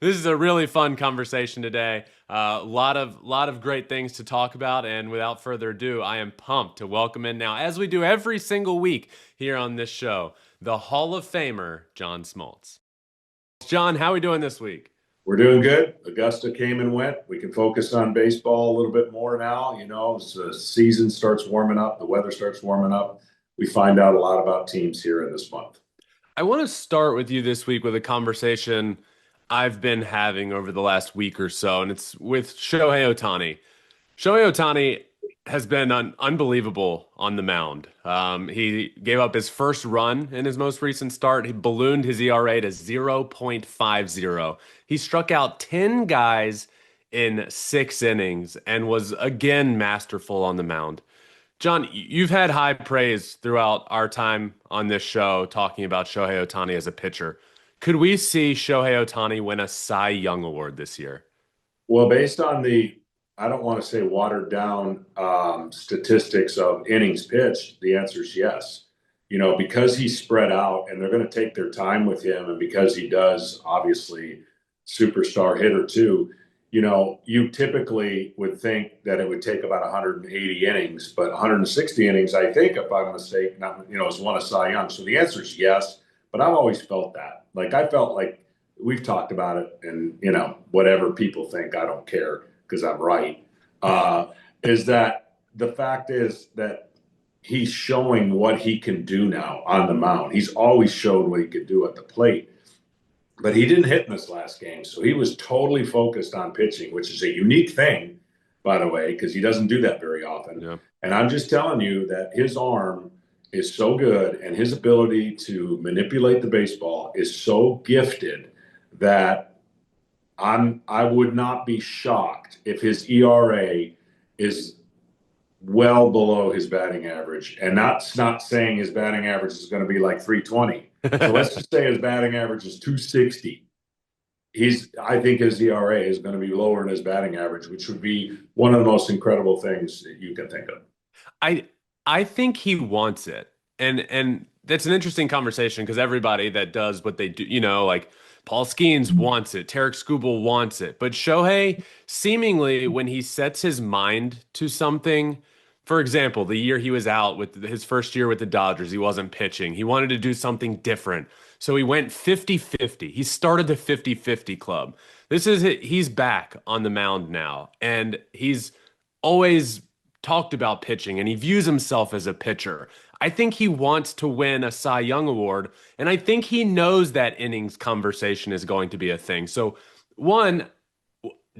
This is a really fun conversation today. A lot of great things to talk about, and without further ado, I am pumped to welcome in now, as we do every single week here on this show, the Hall of Famer, John Smoltz. John, how are we doing this week? We're doing good. Augusta came and went. We can focus on baseball a little bit more now. As the season starts warming up, the weather starts warming up. We find out a lot about teams here in this month. I want to start with you this week with a conversation I've been having over the last week or so, and it's with Shohei Otani. Shohei Otani has been unbelievable on the mound. He gave up his first run in his most recent start. He ballooned his ERA to 0.50. He struck out 10 guys in 6 innings and was again masterful on the mound. John, you've had high praise throughout our time on this show talking about Shohei Otani as a pitcher. Could we see Shohei Otani win a Cy Young Award this year? Well, based on I don't want to say watered down statistics of innings pitched, the answer is yes. Because he's spread out and they're going to take their time with him, and because he does obviously superstar hitter too, you typically would think that it would take about 180 innings, but 160 innings, I think, if I'm mistaken, is one of Cy Young. So the answer is yes, but I've always felt that. Like I felt like we've talked about it, and whatever people think, I don't care because I'm right. Is that the fact is that he's showing what he can do now on the mound. He's always showed what he could do at the plate. But he didn't hit in this last game, so he was totally focused on pitching, which is a unique thing, by the way, because he doesn't do that very often. Yeah. And I'm just telling you that his arm is so good and his ability to manipulate the baseball is so gifted that I would not be shocked if his ERA is well below his batting average. And that's not saying his batting average is going to be like 320. So let's just say his batting average is 260. I think his ERA is going to be lower than his batting average, which would be one of the most incredible things that you can think of. I I think he wants it. And that's an interesting conversation because everybody that does what they do, like Paul Skeens wants it, Tarek Skubal wants it. But Shohei, seemingly, when he sets his mind to something, for example, the year he was out with his first year with the Dodgers, he wasn't pitching. He wanted to do something different. So he went 50-50. He started the 50-50 club. He's back on the mound now, and he's always talked about pitching, and he views himself as a pitcher. I think he wants to win a Cy Young Award, and I think he knows that innings conversation is going to be a thing. So, one,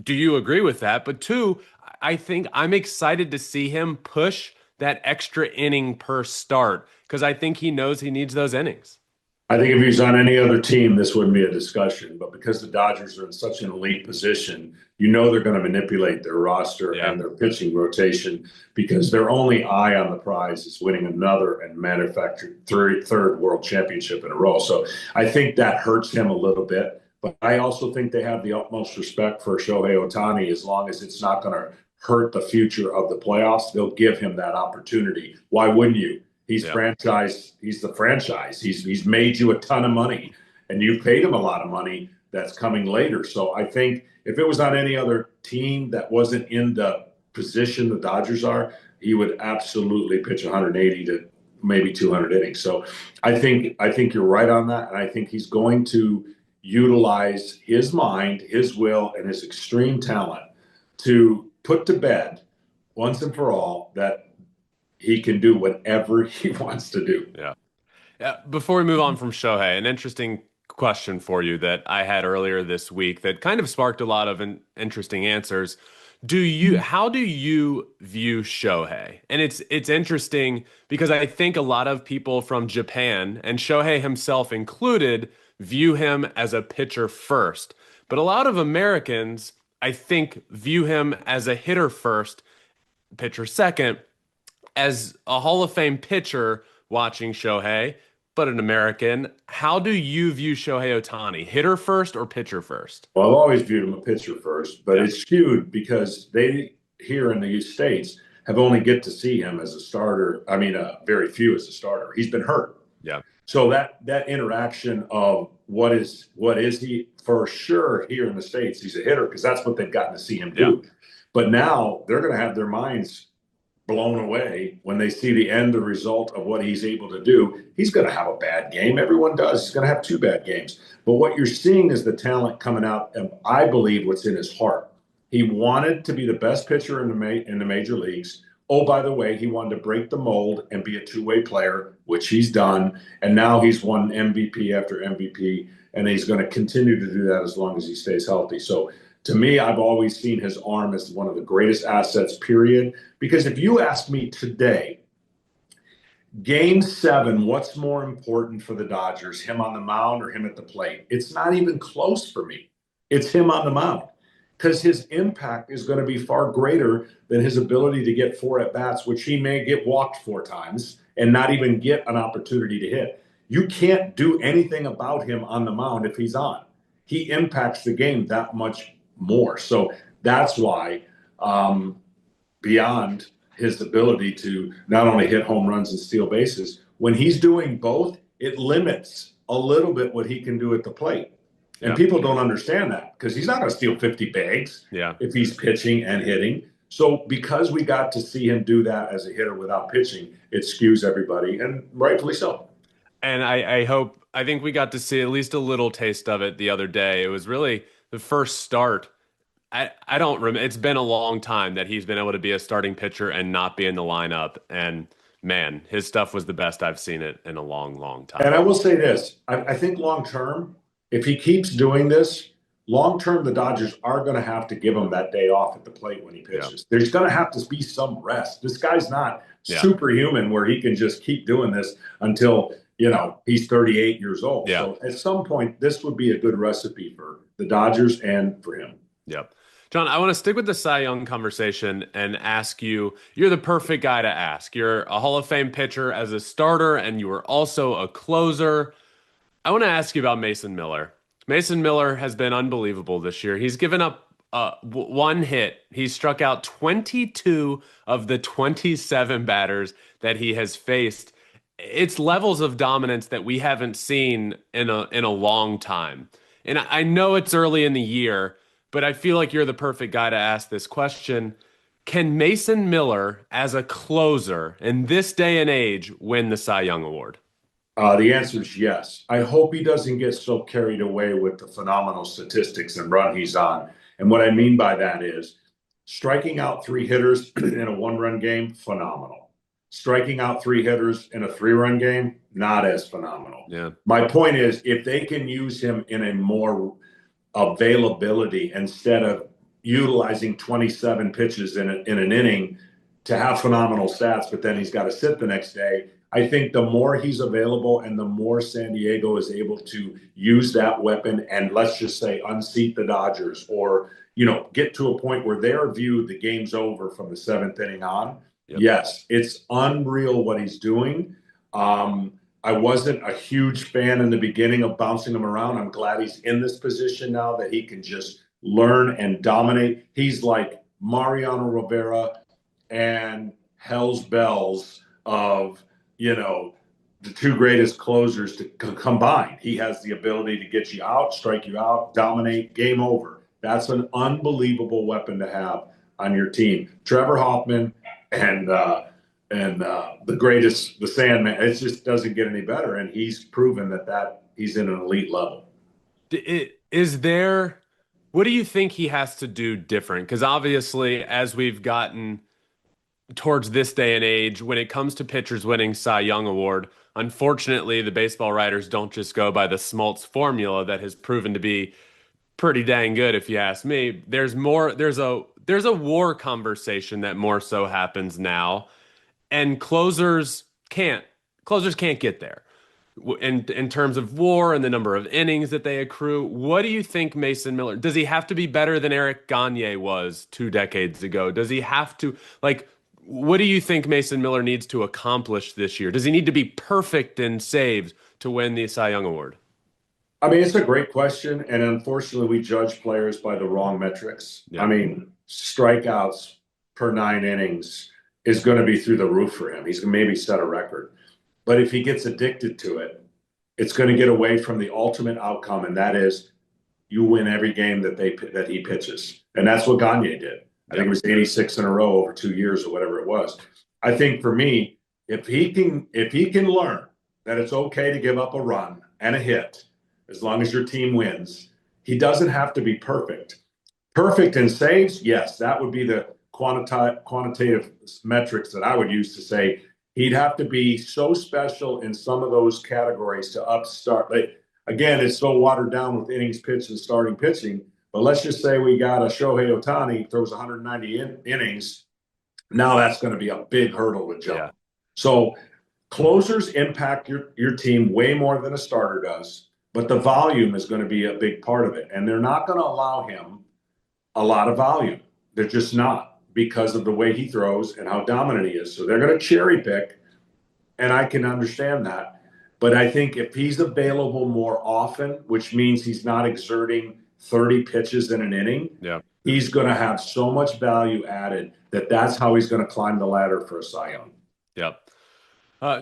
do you agree with that? But two, I think I'm excited to see him push that extra inning per start because I think he knows he needs those innings. I think if he's on any other team, this wouldn't be a discussion. But because the Dodgers are in such an elite position, they're going to manipulate their roster Yeah. and their pitching rotation because their only eye on the prize is winning another and manufactured third world championship in a row. So I think that hurts him a little bit. But I also think they have the utmost respect for Shohei Otani as long as it's not going to hurt the future of the playoffs. They'll give him that opportunity. Why wouldn't you? He's Yeah. franchise. He's the franchise. He's made you a ton of money, and you've paid him a lot of money that's coming later. So I think if it was on any other team that wasn't in the position the Dodgers are, he would absolutely pitch 180 to maybe 200 innings. So I think you're right on that, and I think he's going to utilize his mind, his will, and his extreme talent to put to bed once and for all that he can do whatever he wants to do. Yeah. Yeah. Before we move on from Shohei, an interesting question for you that I had earlier this week that kind of sparked a lot of interesting answers. How do you view Shohei? And it's interesting because I think a lot of people from Japan, and Shohei himself included, view him as a pitcher first. But a lot of Americans, I think, view him as a hitter first, pitcher second, as a Hall of Fame pitcher watching Shohei, but an American. How do you view Shohei Otani? Hitter first or pitcher first? Well, I've always viewed him a pitcher first, but Yeah. it's skewed because they here in the States have only get to see him as a starter. I mean, very few as a starter. He's been hurt. Yeah. So that interaction of what is he, for sure here in the States, he's a hitter because that's what they've gotten to see him do. Yeah. But now they're going to have their minds blown away when they see the end result of what he's able to do. He's going to have a bad game. Everyone does. He's going to have 2 bad games. But what you're seeing is the talent coming out, and I believe what's in his heart. He wanted to be the best pitcher in the major leagues. Oh, by the way, he wanted to break the mold and be a 2-way player, which he's done. And now he's won MVP after MVP, and he's going to continue to do that as long as he stays healthy. So to me, I've always seen his arm as one of the greatest assets, period. Because if you ask me today, Game 7, what's more important for the Dodgers, him on the mound or him at the plate? It's not even close for me. It's him on the mound. Because his impact is going to be far greater than his ability to get 4 at-bats, which he may get walked 4 times and not even get an opportunity to hit. You can't do anything about him on the mound if he's on. He impacts the game that much more. So that's why, beyond his ability to not only hit home runs and steal bases, when he's doing both, it limits a little bit what he can do at the plate. And people don't understand that because he's not going to steal 50 bags if he's pitching and hitting. So because we got to see him do that as a hitter without pitching, it skews everybody, and rightfully so. And I think we got to see at least a little taste of it the other day. It was really the first start. I don't remember. It's been a long time that he's been able to be a starting pitcher and not be in the lineup. And man, his stuff was the best I've seen it in a long, long time. And I will say this. I think long term, if he keeps doing this, long-term, the Dodgers are going to have to give him that day off at the plate when he pitches. There's going to have to be some rest. This guy's not superhuman where he can just keep doing this until, he's 38 years old. So at some point, this would be a good recipe for the Dodgers and for him. Yep. John, I want to stick with the Cy Young conversation and ask you, you're the perfect guy to ask. You're a Hall of Fame pitcher as a starter, and you were also a closer. I want to ask you about Mason Miller. Mason Miller has been unbelievable this year. He's given up 1 hit. He's struck out 22 of the 27 batters that he has faced. It's levels of dominance that we haven't seen in a long time. And I know it's early in the year, but I feel like you're the perfect guy to ask this question. Can Mason Miller, as a closer in this day and age, win the Cy Young Award? The answer is yes. I hope he doesn't get so carried away with the phenomenal statistics and run he's on. And what I mean by that is striking out 3 hitters in a 1-run game, phenomenal. Striking out 3 hitters in a 3-run game, not as phenomenal. Yeah. My point is, if they can use him in a more availability instead of utilizing 27 pitches in an inning to have phenomenal stats, but then he's got to sit the next day, I think the more he's available and the more San Diego is able to use that weapon and, let's just say, unseat the Dodgers or, get to a point where they're viewed the game's over from the 7th inning on. Yep. Yes, it's unreal what he's doing. I wasn't a huge fan in the beginning of bouncing him around. I'm glad he's in this position now that he can just learn and dominate. He's like Mariano Rivera and Hell's Bells of, the 2 greatest closers to combine. He has the ability to get you out, strike you out, dominate, game over. That's an unbelievable weapon to have on your team. Trevor Hoffman and the greatest, the Sandman, it just doesn't get any better. And he's proven that he's in an elite level. What do you think he has to do different? Because obviously, as we've gotten towards this day and age, when it comes to pitchers winning Cy Young Award, unfortunately, the baseball writers don't just go by the Smoltz formula that has proven to be pretty dang good, if you ask me. There's a WAR conversation that more so happens now, and closers can't get there in terms of WAR and the number of innings that they accrue. What do you think Mason Miller, does he have to be better than Eric Gagne was 2 decades ago? Does he have to, what do you think Mason Miller needs to accomplish this year? Does he need to be perfect in saves to win the Cy Young Award? I mean, it's a great question. And unfortunately, we judge players by the wrong metrics. Yeah. I mean, strikeouts per 9 innings is going to be through the roof for him. He's going to maybe set a record. But if he gets addicted to it, it's going to get away from the ultimate outcome, and that is you win every game that he pitches. And that's what Gagne did. I think it was 86 in a row over 2 years or whatever it was. I think for me, if he can learn that it's okay to give up a run and a hit as long as your team wins, he doesn't have to be perfect. Perfect in saves, yes, that would be the quantitative metrics that I would use to say he'd have to be so special in some of those categories to upstart. Again, it's so watered down with innings pitched and starting pitching. But let's just say we got a Shohei Otani throws 190 innings. Now that's going to be a big hurdle to jump. Yeah. So closers impact your team way more than a starter does, but the volume is going to be a big part of it. And they're not going to allow him a lot of volume. They're just not, because of the way he throws and how dominant he is. So they're going to cherry pick, and I can understand that. But I think if he's available more often, which means he's not exerting 30 pitches in an inning, he's going to have so much value added that's how he's going to climb the ladder for a Cy Young. Yep.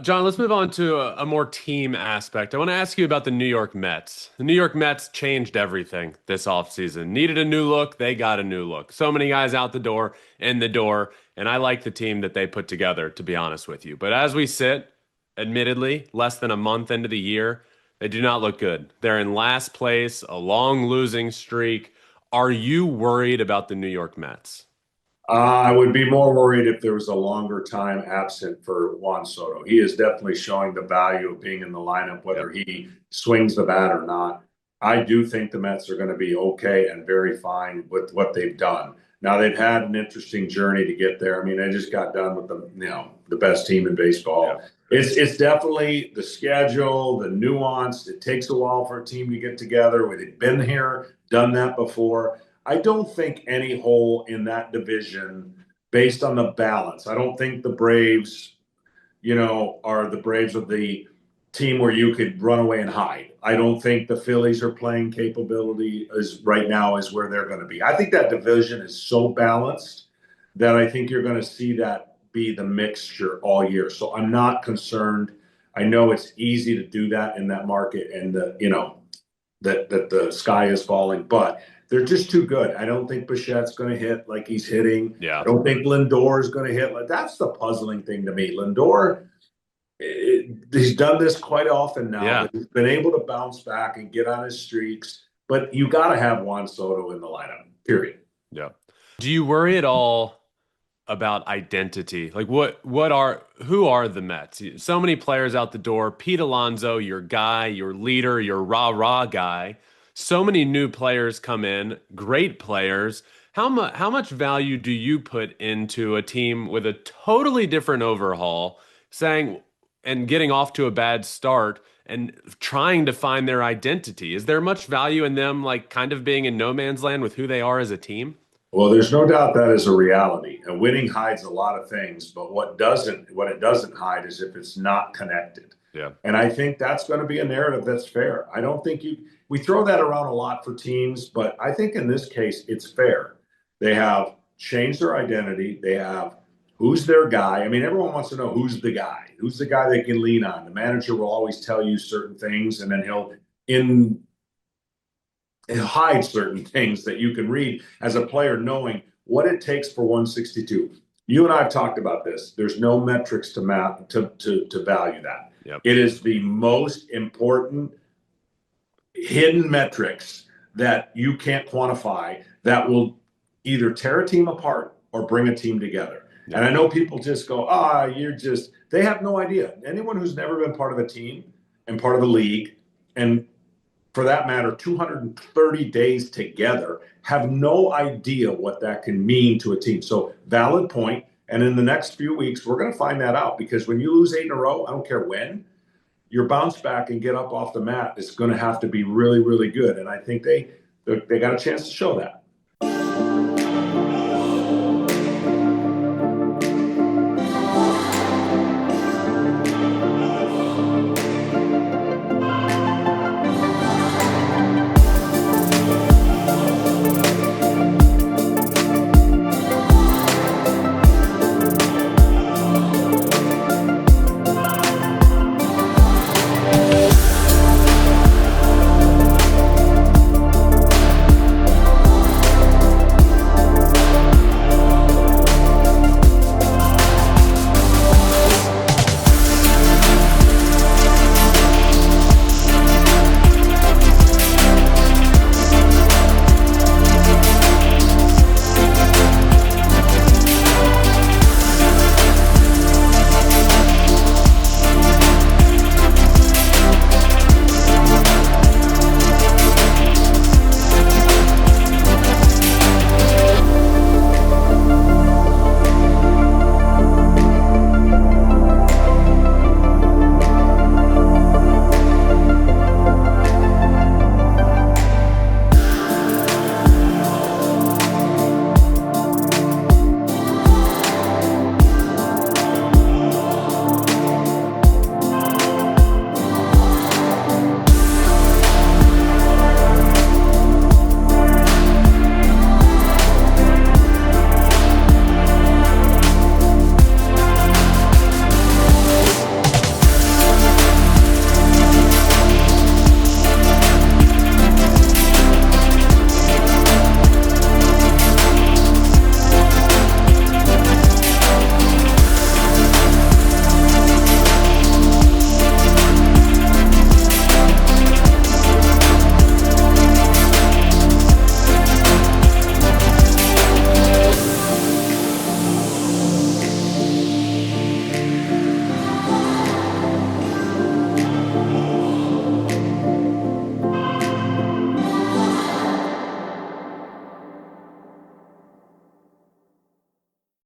John, let's move on to a more team aspect. I want to ask you about the New York Mets. The New York Mets changed everything this offseason. Needed a new look. They got a new look. So many guys out the door, in the door, and I like the team that they put together, to be honest with you. But as we sit, admittedly, less than a month into the year, they do not look good. They're in last place, a long losing streak. Are you worried about the New York Mets? I would be more worried if there was a longer time absent for Juan Soto. He is definitely showing the value of being in the lineup, whether he swings the bat or not. I do think the Mets are going to be okay and very fine with what they've done. Now, they've had an interesting journey to get there. I mean, they just got done with the best team in baseball. Yeah. It's definitely the schedule, the nuance. It takes a while for a team to get together. They've been here, done that before. I don't think any hole in that division based on the balance. I don't think the Braves, are the Braves of the team where you could run away and hide. I don't think the Phillies are playing capability right now is where they're going to be. I think that division is so balanced that I think you're going to see that be the mixture all year. So I'm not concerned. I know it's easy to do that in that market, and that the sky is falling, but they're just too good. I don't think Bichette's going to hit like he's hitting. Yeah. I don't think Lindor is going to hit. That's the puzzling thing to me. Lindor, he's done this quite often now. Yeah. He's been able to bounce back and get on his streaks. But you got to have Juan Soto in the lineup, period. Yeah. Do you worry at all about identity? Like who are the Mets? So many players out the door. Pete Alonso, your guy, your leader, your rah-rah guy. So many new players come in, great players. How much value do you put into a team with a totally different overhaul, saying and getting off to a bad start and trying to find their identity? Is there much value in them, like kind of being in no man's land with who they are as a team? Well, there's no doubt that is a reality. And winning hides a lot of things, but what it doesn't hide is if it's not connected. Yeah. And I think that's going to be a narrative that's fair. I don't think we throw that around a lot for teams, but I think in this case, it's fair. They have changed their identity. They have who's their guy. I mean, everyone wants to know who's the guy they can lean on. The manager will always tell you certain things, and then he'll hide certain things that you can read as a player, knowing what it takes for 162. You and I have talked about this. There's no metrics to value that. Yep. It is the most important hidden metrics that you can't quantify that will either tear a team apart or bring a team together. Yep. And I know people just go, they have no idea. Anyone who's never been part of a team and part of the league, and for that matter, 230 days together, have no idea what that can mean to a team. So valid point. And in the next few weeks, we're going to find that out, because when you lose 8 in a row, I don't care when, your bounce back and get up off the mat is going to have to be really, really good. And I think they got a chance to show that.